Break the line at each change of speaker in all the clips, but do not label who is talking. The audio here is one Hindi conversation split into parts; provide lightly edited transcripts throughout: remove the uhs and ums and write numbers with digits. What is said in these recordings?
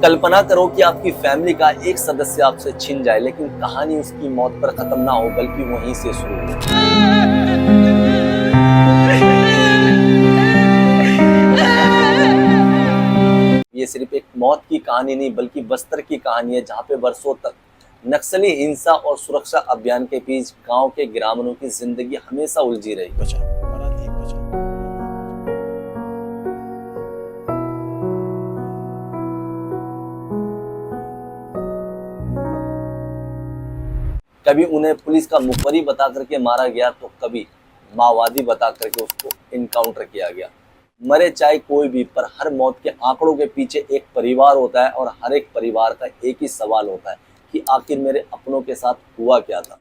कल्पना करो कि आपकी फैमिली का एक सदस्य आपसे छिन जाए, लेकिन कहानी उसकी मौत पर खत्म ना हो बल्कि वहीं से शुरू हो। ये सिर्फ एक मौत की कहानी नहीं बल्कि बस्तर की कहानी है, जहाँ पे वर्षों तक नक्सली हिंसा और सुरक्षा अभियान के बीच गांव के ग्रामीणों की जिंदगी हमेशा उलझी रही।
बचा बड़ा ठीक बचा।
कभी उन्हें पुलिस का मुखबिर बता करके मारा गया, तो कभी माओवादी बता करके उसको इनकाउंटर किया गया। मरे चाहे कोई भी, पर हर मौत के आंकड़ों के पीछे एक परिवार होता है और हर एक परिवार का एक ही सवाल होता है कि आखिर मेरे अपनों के साथ हुआ क्या था।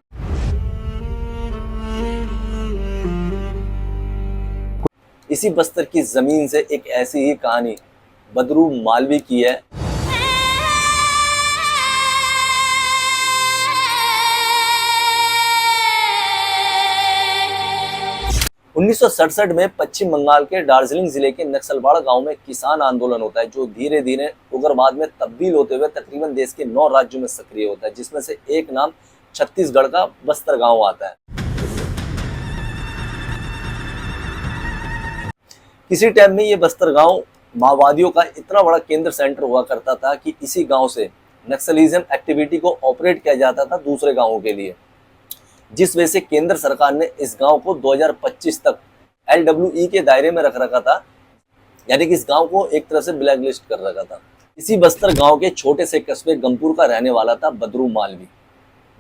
इसी बस्तर की जमीन से एक ऐसी ही कहानी बदरू मालवी की है। 1967 में पश्चिम बंगाल के दार्जिलिंग जिले के नक्सलबाड़ गांव में किसान आंदोलन होता है, जो धीरे धीरे उग्रवाद में तब्दील होते हुए तकरीबन देश के 9 राज्यों में सक्रिय होता है, जिसमें से एक नाम छत्तीसगढ़ का बस्तर गांव आता है। किसी टाइम में ये बस्तर गांव माओवादियों का इतना बड़ा केंद्र सेंटर हुआ करता था कि इसी गांव से नक्सलिज्म एक्टिविटी को ऑपरेट किया जाता था दूसरे गांवों के लिए, जिस वजह से केंद्र सरकार ने इस गांव को 2025 तक LWE के दायरे में रख रखा था, यानी कि इस गांव को एक तरह से ब्लैक लिस्ट कर रखा था। इसी बस्तर गांव के छोटे से कस्बे गमपुर का रहने वाला था बदरू मालवी।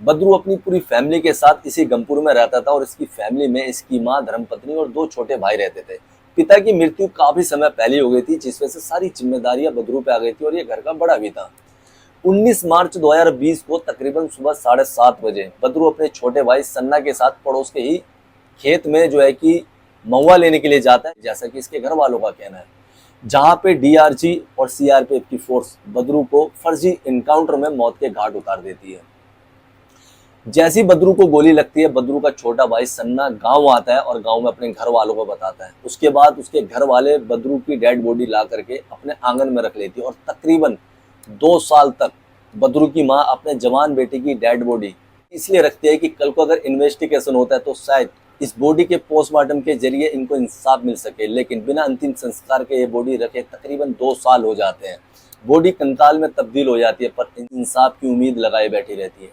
बदरू अपनी पूरी फैमिली के साथ इसी गमपुर में रहता था और इसकी फैमिली में इसकी माँ, धर्मपत्नी और 2 छोटे भाई रहते थे। पिता की मृत्यु काफी समय पहले हो गई थी, जिस वजह से सारी जिम्मेदारियां बदरू पे आ गई थी और ये घर का बड़ा भी था। 19 मार्च 2020 को तकरीबन सुबह 7:30 बजे बदरू अपने छोटे भाई सन्ना के साथ पड़ोस के ही खेत में जो है कि महुआ लेने के लिए जाता है, जैसा कि इसके घर वालों का कहना है, जहां पे DRG और CRPF की फोर्स बदरू को फर्जी इनकाउंटर में मौत के घाट उतार देती है। जैसी बदरू को गोली लगती है, बदरू का छोटा भाई सन्ना गांव आता है और गांव में अपने घर वालों को बताता है। उसके बाद उसके घर वाले बदरू की डेड बॉडी ला करके अपने आंगन में रख लेती है और तकरीबन 2 साल तक बदरू की माँ अपने जवान बेटे की डेड बॉडी इसलिए रखती है कि कल को अगर इन्वेस्टिगेशन होता है तो शायद इस बॉडी के पोस्टमार्टम के जरिए इनको इंसाफ मिल सके। लेकिन बिना अंतिम संस्कार के ये बॉडी रखे तकरीबन 2 साल हो जाते हैं। बॉडी कंकाल में तब्दील हो जाती है, पर इंसाफ की उम्मीद लगाए बैठी रहती है।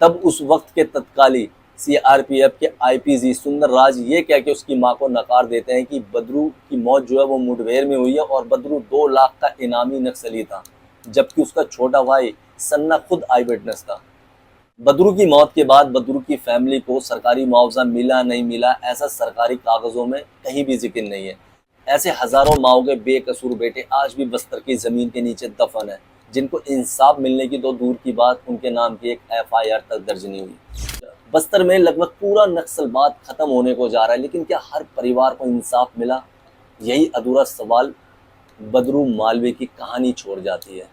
तब उस वक्त के तत्काली CRPF के IPG सुंदर राज ये कह के उसकी मां को नकार देते हैं कि बदरू की मौत जो है वो मुठभेड़ में हुई है और बदरू 2 लाख का इनामी नक्सली था, जबकि उसका छोटा भाई सन्ना खुद आई विटनेस था। बदरू की मौत के बाद बदरू की फैमिली को सरकारी मुआवजा मिला नहीं मिला, ऐसा सरकारी कागजों में कहीं भी जिक्र नहीं है। ऐसे हजारों माओ के बेकसूर बेटे आज भी बस्तर की जमीन के नीचे दफन है, जिनको इंसाफ मिलने की तो दूर की बात, उनके नाम की एक FIR तक दर्ज नहीं हुई। बस्तर में लगभग पूरा नक्सलवाद खत्म होने को जा रहा है, लेकिन क्या हर परिवार को इंसाफ मिला? यही अधूरा सवाल बदरू मालवी की कहानी छोड़ जाती है।